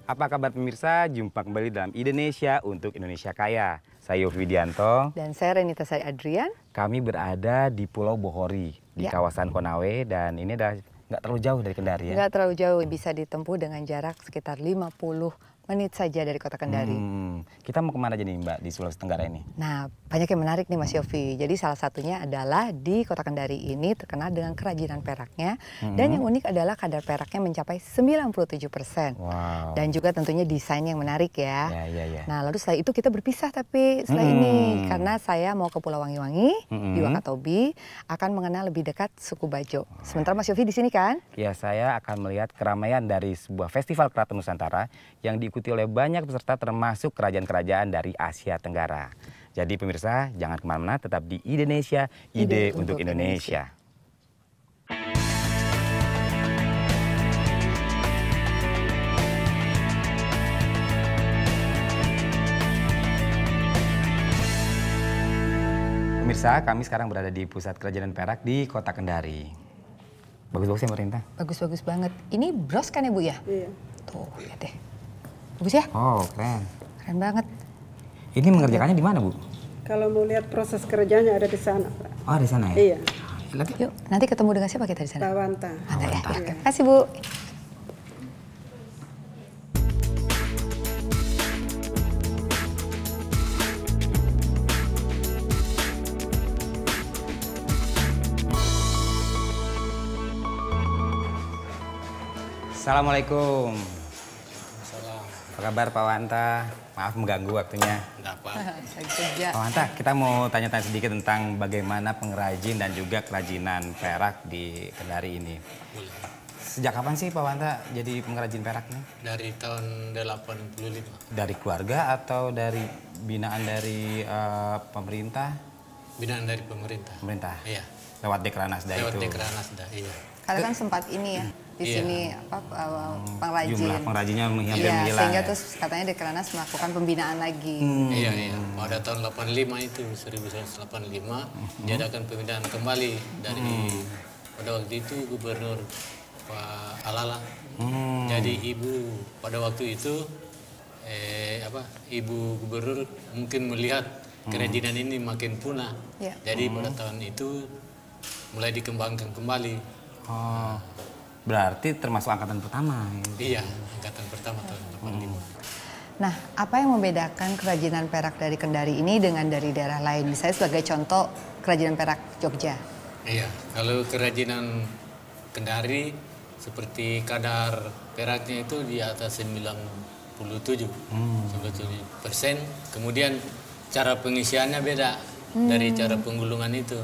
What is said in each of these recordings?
Apa kabar pemirsa? Jumpa kembali dalam Indonesia untuk Indonesia Kaya. Saya Yofi Widianto. Dan saya Renita Sari Adrian. Kami berada di Pulau Bohori, di kawasan Konawe. Dan ini udah nggak terlalu jauh dari Kendari ya? Nggak terlalu jauh, bisa ditempuh dengan jarak sekitar 50 menit saja dari kota Kendari. Kita mau kemana aja nih Mbak di Sulawesi Tenggara ini? Nah, banyak yang menarik nih Mas Yofi. Jadi salah satunya adalah di kota Kendari ini terkenal dengan kerajinan peraknya. Dan yang unik adalah kadar peraknya mencapai 97%. Wow. Dan juga tentunya desain yang menarik ya. Ya. Nah, lalu setelah itu kita berpisah tapi setelah ini. Karena saya mau ke Pulau Wangi-Wangi, di Wakatobi, akan mengenal lebih dekat suku Bajo. Sementara Mas Yofi di sini kan? Ya, saya akan melihat keramaian dari sebuah festival keraton Nusantara yang diikuti oleh banyak peserta termasuk kerajaan-kerajaan dari Asia Tenggara. Jadi pemirsa, jangan kemana-mana, tetap di Indonesia, ide untuk Indonesia. Pemirsa, kami sekarang berada di pusat kerajinan perak di kota Kendari. Bagus-bagus ya pemerintah? Bagus-bagus banget. Ini bros kan ya Bu ya? Iya. Tuh, lihat deh. Bagus ya? Oh, keren. Keren banget. Ini mengerjakannya di mana, Bu? Kalau mau lihat proses kerjanya ada di sana, Pak. Oh, di sana ya? Iya. Yuk, nanti ketemu dengan siapa kita di sana? Tawanta. Mantap ya. Tawanta. Terima kasih, Bu. Assalamualaikum. Salam. Apa kabar Pak Wanta? Maaf mengganggu waktunya. Enggak apa. Saya kerja. Pak Wanta, kita mau tanya-tanya sedikit tentang bagaimana pengrajin dan juga kerajinan perak di Kendari ini. Boleh. Sejak kapan sih Pak Wanta jadi pengrajin perak nih? Dari tahun 85. Dari keluarga atau dari binaan dari pemerintah? Binaan dari pemerintah. Pemerintah? Iya. Lewat Dekranasda itu? Lewat Dekranasda, iya. Karena kan sempat ini ya, di Iya. sini pengrajin. Jumlah pengrajinnya hampir Iya, menghilang. sehingga Ya? terus katanya Dekranasda melakukan pembinaan lagi. Iya. Pada tahun 85 itu, 1985, diadakan pembinaan kembali dari pada waktu itu Gubernur Pak Alala. Jadi pada waktu itu Ibu Gubernur mungkin melihat kerajinan ini makin punah. Iya. Jadi pada tahun itu mulai dikembangkan kembali. Oh, berarti termasuk angkatan pertama. Iya, angkatan pertama tahun 85. Nah, apa yang membedakan kerajinan perak dari Kendari ini dengan dari daerah lain? Misalnya sebagai contoh kerajinan perak Jogja. Iya, kalau kerajinan Kendari seperti kadar peraknya itu di atas 97%. Kemudian cara pengisiannya beda dari cara penggulungan itu.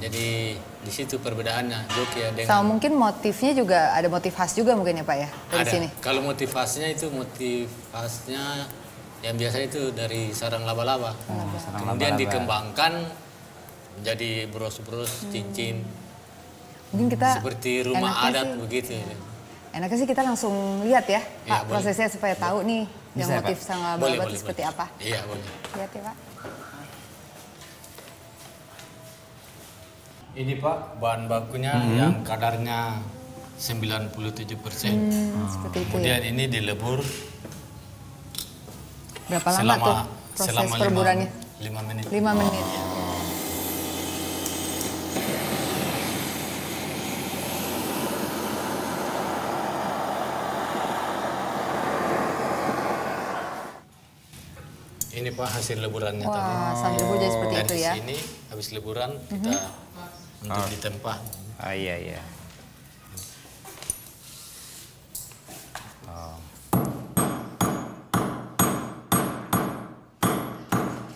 Jadi di situ perbedaannya Jogja dengan. Sama mungkin motifnya juga ada motif khas juga mungkin ya Pak ya dari Ada. sini. Kalau motif khasnya yang biasa itu dari sarang laba-laba. Kemudian dikembangkan menjadi bros-bros, cincin. Mungkin kita Seperti rumah enaknya adat sih- begitu. Enaknya sih kita langsung lihat ya Iya, Pak boleh. prosesnya supaya tahu nih yang Bisa ya, motif Pak? sarang Boleh, laba-laba boleh, itu seperti boleh. apa. Iya, boleh. Lihat ya Pak. Ini Pak, bahan bakunya yang kadarnya 97%. Seperti itu ya. Kemudian ini dilebur Berapa lama tuh proses selama perburannya? 5 menit. 5 menit. Ini Pak hasil leburannya tadi. Wah, sambil lebur jadi seperti itu Dari ya. sini habis leburan kita untuk ditempah. Ah, iya.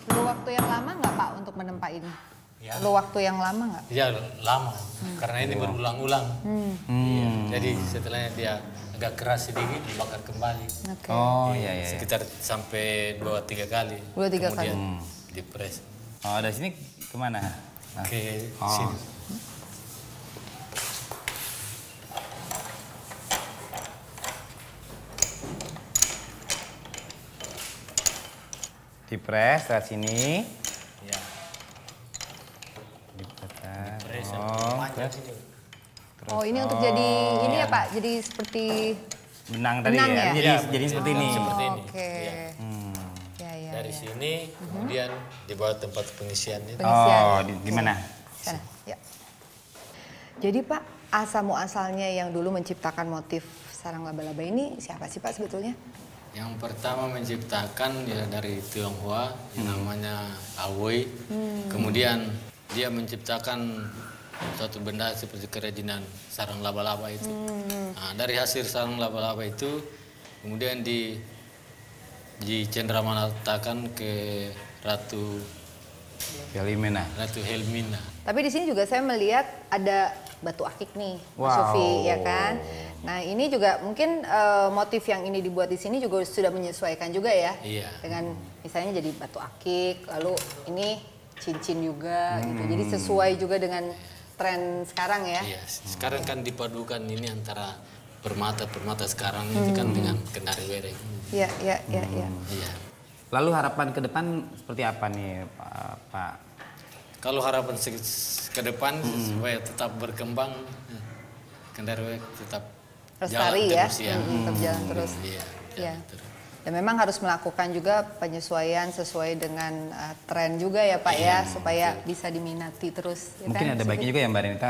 Perlu waktu yang lama nggak Pak untuk menempa ini? Ya. Perlu waktu yang lama nggak? Ya lama karena ini berulang-ulang. Iya, jadi setelahnya dia agak keras sedikit dibakar kembali. Oke. Oh, iya. Sekitar sampai 2-3 kali. 2-3 kali. Kemudian dipres. Oh, dari sini kemana? Nah, Oke, Oh. sini. dipres lewat sini. Ya. Diputar. Pres Oh, panjang terus. sini. Oh ini untuk jadi ini ya Pak, jadi seperti benang tadi Benang ya. ya? Jadi seperti ini. Seperti ini. Oke. Ya. Ya, ya, Dari ya. sini kemudian dibawa tempat pengisian itu. Pengisian. Oh, di mana? Sana, ya. Jadi Pak, asal muasalnya yang dulu menciptakan motif sarang laba-laba ini siapa sih Pak sebetulnya? Yang pertama menciptakan ya dari Tionghoa yang namanya Awoi. Kemudian dia menciptakan suatu benda seperti kerajinan sarang laba-laba itu. Nah, dari hasil sarang laba-laba itu kemudian dicenderamatakan ke Ratu Helmina. Helmina. Tapi di sini juga saya melihat ada batu akik nih, Mas Wow. Yofi, ya kan? Nah ini juga mungkin motif yang ini dibuat di sini juga sudah menyesuaikan juga ya, Iya. dengan misalnya jadi batu akik, lalu ini cincin juga, gitu. Jadi sesuai juga dengan tren sekarang ya. Iya, sekarang kan dipadukan ini antara permata sekarang itu kan dengan kenari wereng. Iya, iya, iya, iya. Iya. Lalu harapan ke depan seperti apa nih Pak? Kalau harapan ke depan supaya tetap berkembang, kenari wereng tetap Lestari jalan ya, terus ya. tetap jalan terus. Iya. Iya. jalan terus. Dan memang harus melakukan juga penyesuaian sesuai dengan tren juga ya Pak ya, supaya bisa diminati terus. Ya Mungkin kan? ada baiknya juga ya Mbak Renita,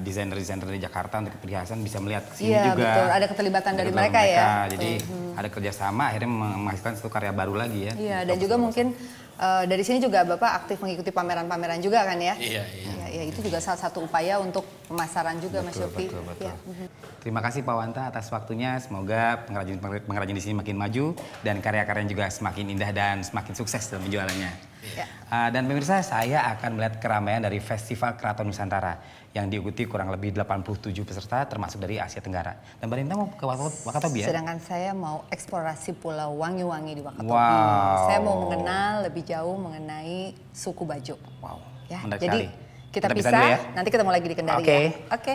desainer-desainer dari Jakarta untuk perhiasan bisa melihat ke sini Iya, juga. betul. Ada keterlibatan dari mereka ya. Jadi ada kerjasama akhirnya menghasilkan satu karya baru lagi ya. Iya, dan juga mungkin dari sini juga Bapak aktif mengikuti pameran-pameran juga kan ya? Iya, iya. Ya, itu juga salah satu upaya untuk pemasaran juga Mas Yofi. Betul. Ya. Terima kasih Pak Wanta atas waktunya. Semoga pengrajin di sini makin maju dan karya-karyanya juga semakin indah dan semakin sukses dalam penjualannya. Ya. Dan pemirsa, saya akan melihat keramaian dari Festival Keraton Nusantara yang diikuti kurang lebih 87 peserta termasuk dari Asia Tenggara. Dan Mbak Rinta mau ke Wakatobi ya? Sedangkan saya mau eksplorasi Pulau Wangi-Wangi di Wakatobi. Wow. Saya mau mengenal lebih jauh mengenai suku Bajo. Wow, Ya, menarik jadi sekali. kita Kita pisah, dulu ya. nanti ketemu lagi di Kendari Oke. ya. Oke.